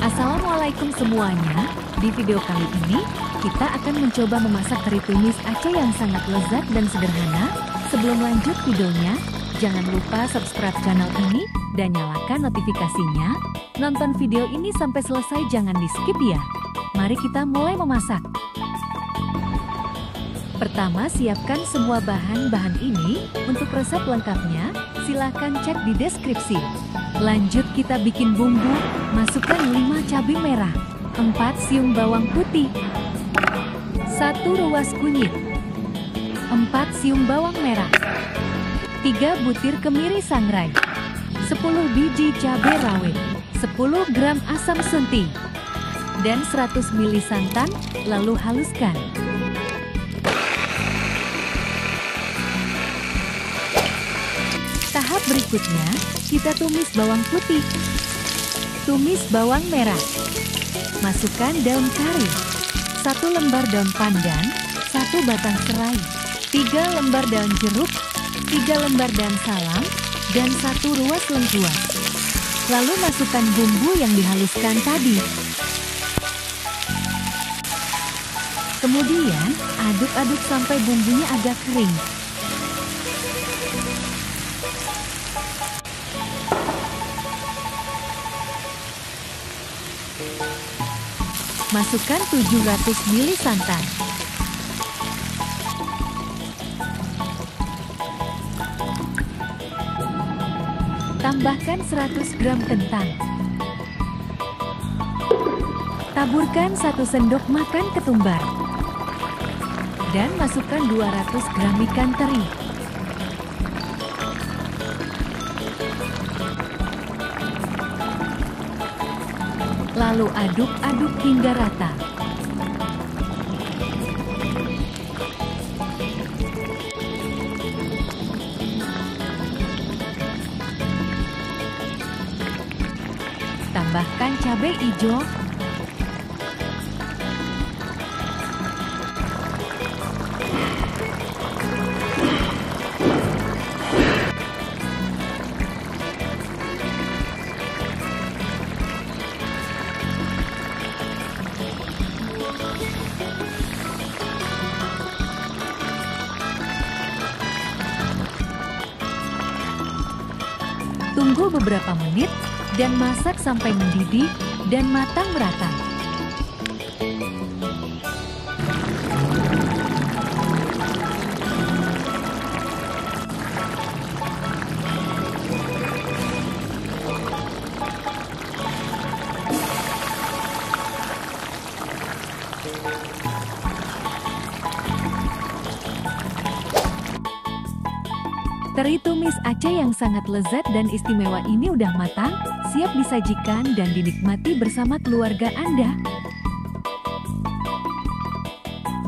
Assalamualaikum semuanya. Di video kali ini, kita akan mencoba memasak teri tumis Aceh yang sangat lezat dan sederhana. Sebelum lanjut videonya, jangan lupa subscribe channel ini dan nyalakan notifikasinya. Nonton video ini sampai selesai, jangan di-skip ya. Mari kita mulai memasak. Pertama, siapkan semua bahan-bahan ini. Untuk resep lengkapnya, silahkan cek di deskripsi. Lanjut kita bikin bumbu. Masukkan 5 cabai merah, 4 siung bawang putih, 1 ruas kunyit, 4 siung bawang merah, 3 butir kemiri sangrai, 10 biji cabai rawit, 10 gram asam sunti, dan 100 ml santan, lalu haluskan. Tahap berikutnya, kita tumis bawang putih. Tumis bawang merah. Masukkan daun kari, 1 lembar daun pandan, 1 batang serai, 3 lembar daun jeruk, 3 lembar daun salam, dan 1 ruas lengkuas. Lalu masukkan bumbu yang dihaluskan tadi. Kemudian, aduk-aduk sampai bumbunya agak kering. Masukkan 700 ml santan. Tambahkan 100 gram kentang. Taburkan 1 sendok makan ketumbar. Dan masukkan 200 gram ikan teri. Lalu aduk-aduk hingga rata. Tambahkan cabai hijau, tunggu beberapa menit dan masak sampai mendidih dan matang merata. Teri tumis Aceh yang sangat lezat dan istimewa ini udah matang, siap disajikan dan dinikmati bersama keluarga Anda.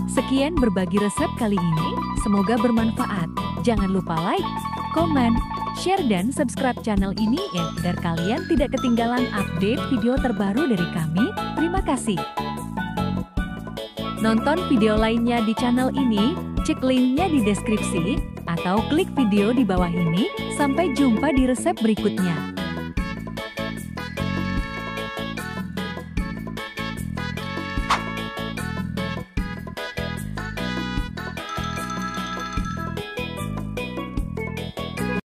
Sekian berbagi resep kali ini, semoga bermanfaat. Jangan lupa like, komen, share dan subscribe channel ini ya, agar kalian tidak ketinggalan update video terbaru dari kami. Terima kasih. Nonton video lainnya di channel ini, cek linknya di deskripsi, atau klik video di bawah ini. Sampai jumpa di resep berikutnya.